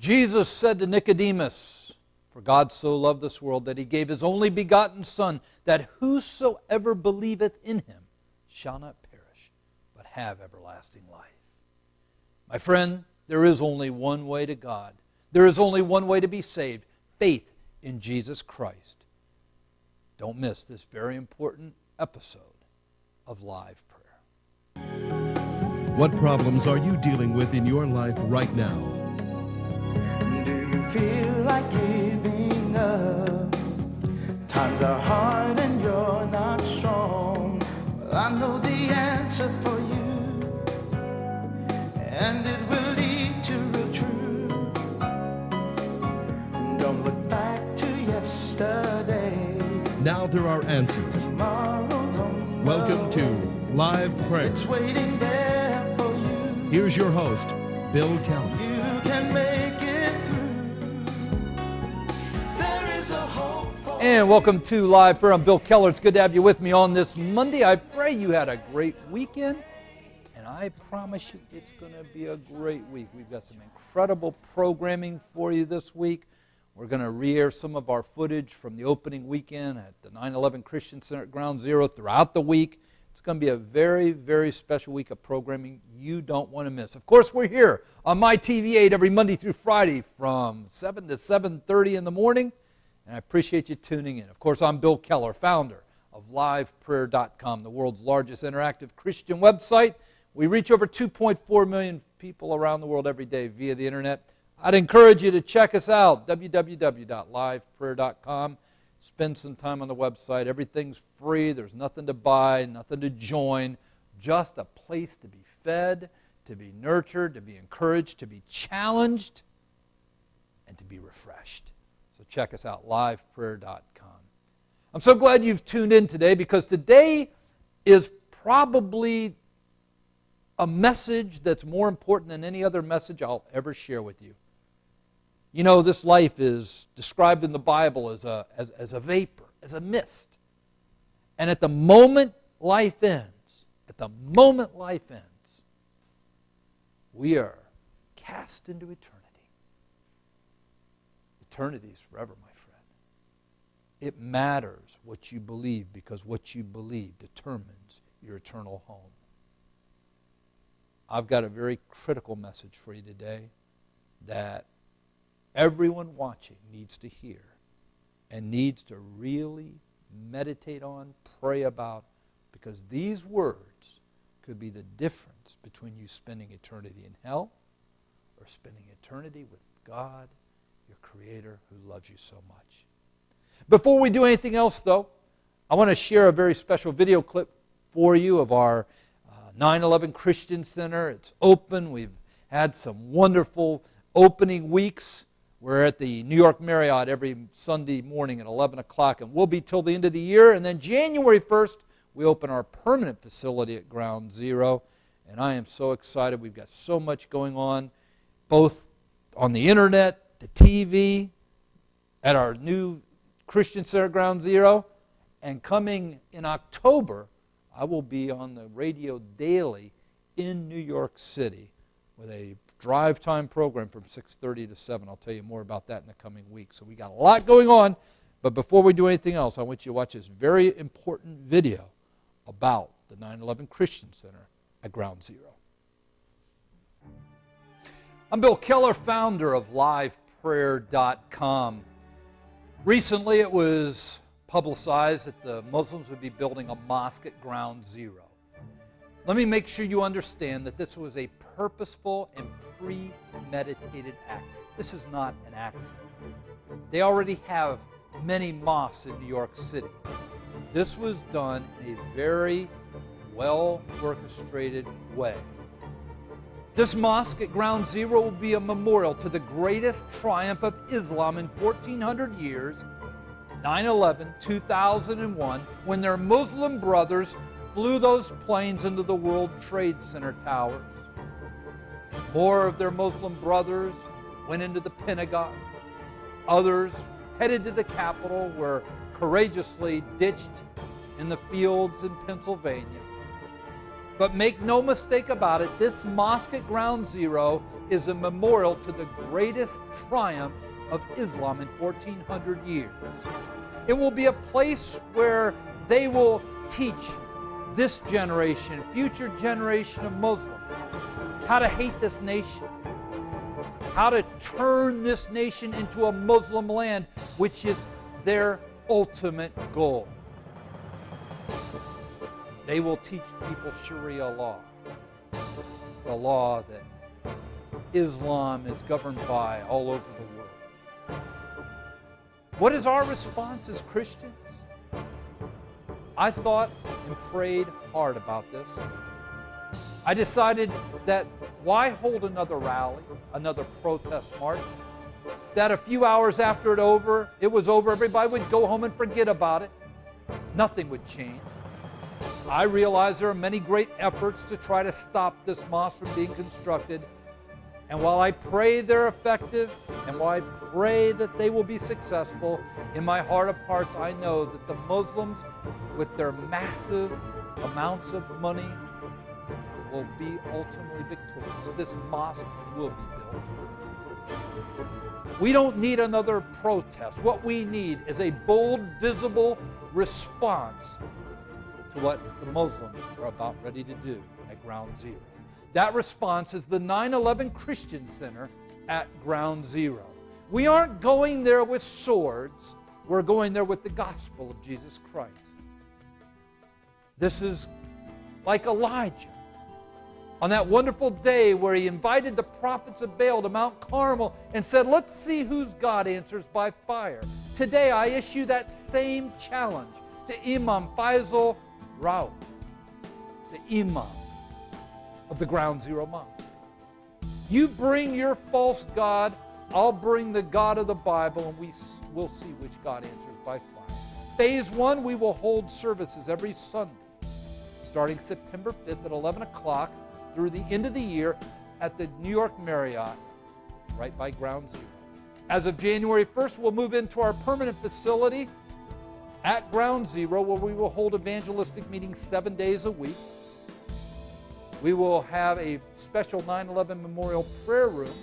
Jesus said to Nicodemus, "For God so loved this world that he gave his only begotten Son, that whosoever believeth in him shall not perish, but have everlasting life." My friend, there is only one way to God. There is only one way to be saved: faith in Jesus Christ. Don't miss this very important episode of Live Prayer. What problems are you dealing with in your life right now? Do you feel like giving up? Times are hard and you're not strong. Well, I know the answer for you, and it will lead to real truth. Don't look back to yesterday. Now there are answers. Tomorrow's on the Welcome to way. Live Prayer. It's waiting there for you. Here's your host, Bill Kelly. You can make it through. There is a hope for And welcome to Live Prayer. I'm Bill Keller. It's good to have you with me on this Monday. I pray you had a great weekend, and I promise you it's going to be a great week. We've got some incredible programming for you this week. We're going to re-air some of our footage from the opening weekend at the 9/11 Christian Center at Ground Zero throughout the week. It's going to be a very, very special week of programming you don't want to miss. Of course, we're here on My TV 8 every Monday through Friday from 7 to 7:30 in the morning, and I appreciate you tuning in. Of course, I'm Bill Keller, founder of LivePrayer.com, the world's largest interactive Christian website. We reach over 2.4 million people around the world every day via the internet. I'd encourage you to check us out, www.liveprayer.com. Spend some time on the website. Everything's free. There's nothing to buy, nothing to join, just a place to be fed, to be nurtured, to be encouraged, to be challenged, and to be refreshed. So check us out, liveprayer.com. I'm so glad you've tuned in today, because today is probably a message that's more important than any other message I'll ever share with you. You know, this life is described in the Bible as a vapor, as a mist. And at the moment life ends, we are cast into eternity. Eternity is forever, my friend. It matters what you believe, because what you believe determines your eternal home. I've got a very critical message for you today that everyone watching needs to hear and needs to really meditate on, pray about, because these words could be the difference between you spending eternity in hell or spending eternity with God, your Creator, who loves you so much. Before we do anything else, though, I want to share a very special video clip for you of our 9/11 Christian Center. It's open. We've had some wonderful opening weeks. We're at the New York Marriott every Sunday morning at 11 o'clock, and we'll be till the end of the year. And then January 1st, we open our permanent facility at Ground Zero. And I am so excited. We've got so much going on, both on the internet, the TV, at our new Christian Center Ground Zero. And coming in October, I will be on the radio daily in New York City with a drive time program from 6:30 to 7. I'll tell you more about that in the coming week. So we got a lot going on, but before we do anything else, I want you to watch this very important video about the 9/11 Christian Center at Ground Zero. I'm Bill Keller, founder of LivePrayer.com. Recently it was publicized that the Muslims would be building a mosque at Ground Zero. Let me make sure you understand that this was a purposeful and premeditated act. This is not an accident. They already have many mosques in New York City. This was done in a very well-orchestrated way. This mosque at Ground Zero will be a memorial to the greatest triumph of Islam in 1,400 years, 9/11, 2001, when their Muslim brothers flew those planes into the World Trade Center towers. More of their Muslim brothers went into the Pentagon. Others headed to the Capitol, were courageously ditched in the fields in Pennsylvania. But make no mistake about it, this mosque at Ground Zero is a memorial to the greatest triumph of Islam in 1400 years. It will be a place where they will teach this generation, future generation of Muslims, how to hate this nation, how to turn this nation into a Muslim land, which is their ultimate goal. They will teach people Sharia law, the law that Islam is governed by all over the world. What is our response as Christians? I thought and prayed hard about this. I decided that why hold another rally, another protest march, that a few hours after it was over, everybody would go home and forget about it. Nothing would change. I realize there are many great efforts to try to stop this mosque from being constructed. And while I pray they're effective, and while I pray that they will be successful, in my heart of hearts, I know that the Muslims, with their massive amounts of money, will be ultimately victorious. This mosque will be built. We don't need another protest. What we need is a bold, visible response to what the Muslims are about ready to do at Ground Zero. That response is the 9/11 Christian Center at Ground Zero. We aren't going there with swords. We're going there with the gospel of Jesus Christ. This is like Elijah on that wonderful day where he invited the prophets of Baal to Mount Carmel and said, let's see whose God answers by fire. Today I issue that same challenge to Imam Faisal Raouf, the Imam of the Ground Zero Mosque. You bring your false God, I'll bring the God of the Bible, and we'll see which God answers by fire. Phase 1, we will hold services every Sunday, starting September 5th at 11 o'clock through the end of the year at the New York Marriott, right by Ground Zero. As of January 1st, we'll move into our permanent facility at Ground Zero, where we will hold evangelistic meetings 7 days a week. We will have a special 9/11 memorial prayer room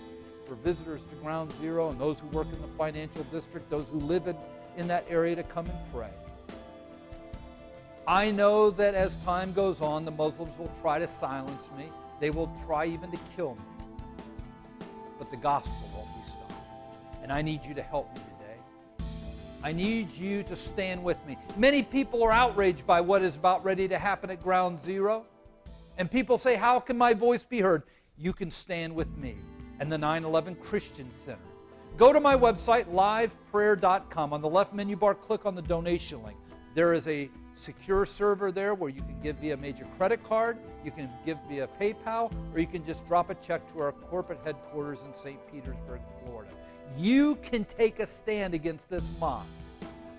for visitors to Ground Zero and those who work in the financial district, those who live in that area, to come and pray. I know that as time goes on, the Muslims will try to silence me. They will try even to kill me. But the gospel won't be stopped. And I need you to help me today. I need you to stand with me. Many people are outraged by what is about ready to happen at Ground Zero. And people say, how can my voice be heard? You can stand with me and the 9/11 Christian Center. Go to my website, LivePrayer.com. On the left menu bar, click on the donation link. There is a secure server there where you can give via major credit card, you can give via PayPal, or you can just drop a check to our corporate headquarters in St. Petersburg, Florida. You can take a stand against this mosque,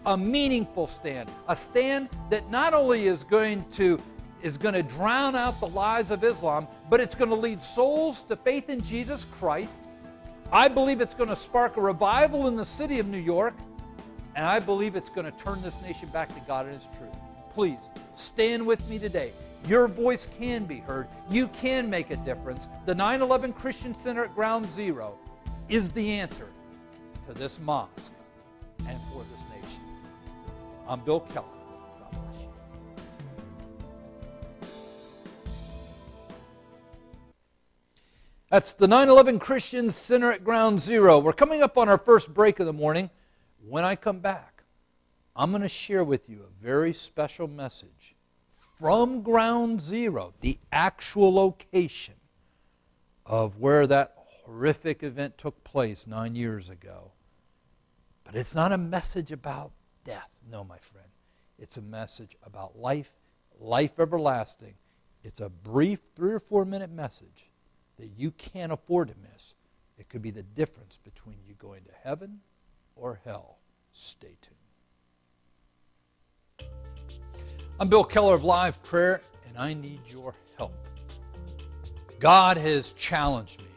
a meaningful stand, a stand that not only is going to drown out the lies of Islam, but it's going to lead souls to faith in Jesus Christ. I believe it's going to spark a revival in the city of New York, and I believe it's going to turn this nation back to God and His truth. Please, stand with me today. Your voice can be heard. You can make a difference. The 9/11 Christian Center at Ground Zero is the answer to this mosque and for this nation. I'm Bill Keller. God bless you. That's the 9/11 Christian Center at Ground Zero. We're coming up on our first break of the morning. When I come back, I'm going to share with you a very special message from Ground Zero, the actual location of where that horrific event took place 9 years ago. But it's not a message about death. No, my friend. It's a message about life, life everlasting. It's a brief 3 or 4 minute message that you can't afford to miss. It could be the difference between you going to heaven or hell. Stay tuned. I'm Bill Keller of Live Prayer, and I need your help. God has challenged me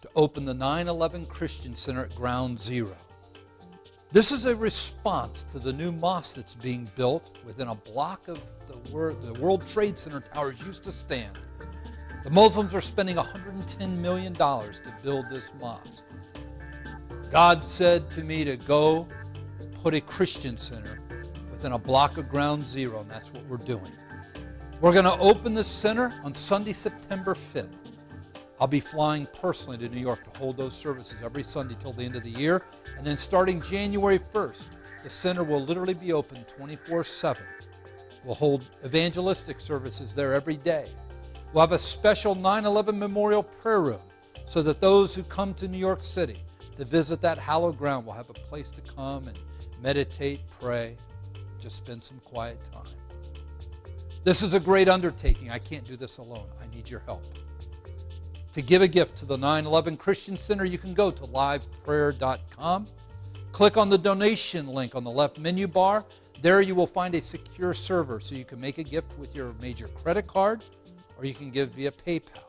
to open the 9/11 Christian Center at Ground Zero. This is a response to the new mosque that's being built within a block of where the World Trade Center towers used to stand. The Muslims are spending $110 million to build this mosque. God said to me to go put a Christian center within a block of ground zero, and that's what we're doing. We're going to open this center on Sunday, September 5th. I'll be flying personally to New York to hold those services every Sunday till the end of the year. And then starting January 1st, the center will literally be open 24/7. We'll hold evangelistic services there every day. We'll have a special 9/11 memorial prayer room so that those who come to New York City to visit that hallowed ground will have a place to come and meditate, pray, just spend some quiet time. This is a great undertaking. I can't do this alone. I need your help. To give a gift to the 9/11 Christian Center, you can go to LivePrayer.com. Click on the donation link on the left menu bar. There you will find a secure server so you can make a gift with your major credit card, or you can give via PayPal.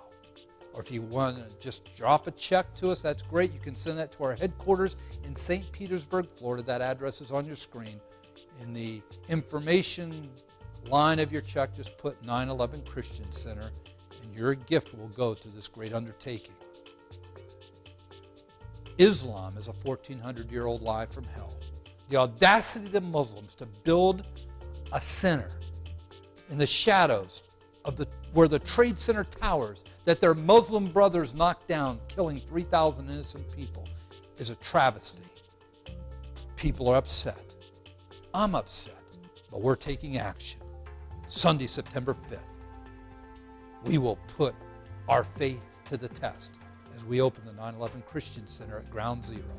Or if you want to just drop a check to us, that's great. You can send that to our headquarters in St. Petersburg, Florida. That address is on your screen. In the information line of your check, just put 9/11 Christian Center, and your gift will go to this great undertaking. Islam is a 1,400-year-old lie from hell. The audacity of the Muslims to build a center in the shadows of where the Trade Center towers that their Muslim brothers knocked down, killing 3,000 innocent people, is a travesty. People are upset. I'm upset, but we're taking action. Sunday, September 5th, we will put our faith to the test as we open the 9/11 Christian Center at Ground Zero.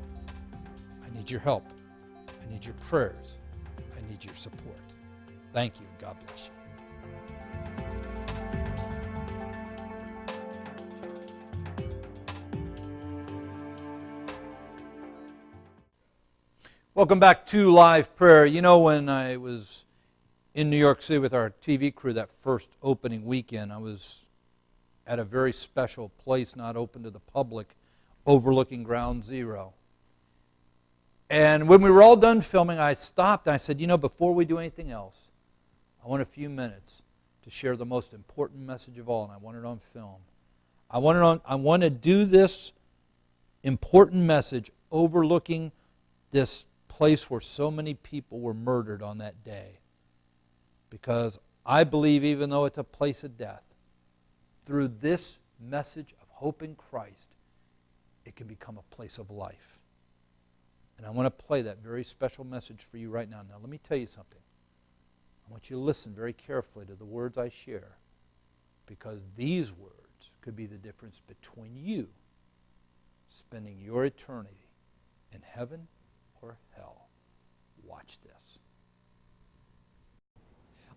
I need your help. I need your prayers. I need your support. Thank you, and God bless you. Welcome back to Live Prayer. You know, when I was in New York City with our TV crew that first opening weekend, I was at a very special place not open to the public, overlooking Ground Zero. And when we were all done filming, I stopped and I said, you know, before we do anything else, I want a few minutes to share the most important message of all, and I want it on film. I want to do this important message overlooking this place where so many people were murdered on that day. Because I believe, even though it's a place of death, through this message of hope in Christ, it can become a place of life. And I want to play that very special message for you right now. Now, let me tell you something. I want you to listen very carefully to the words I share, because these words could be the difference between you spending your eternity in heaven or hell. Watch this.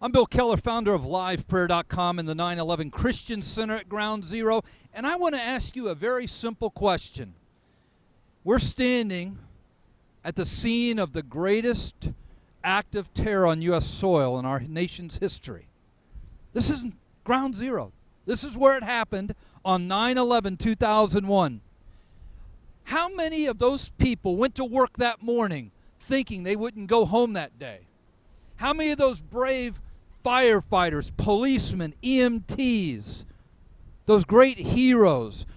I'm Bill Keller, founder of LivePrayer.com and the 9/11 Christian Center at Ground Zero, and I want to ask you a very simple question. We're standing at the scene of the greatest act of terror on U.S. soil in our nation's history. This isn't Ground Zero. This is where it happened on 9/11/2001. How many of those people went to work that morning thinking they wouldn't go home that day? How many of those brave firefighters, policemen, EMTs, those great heroes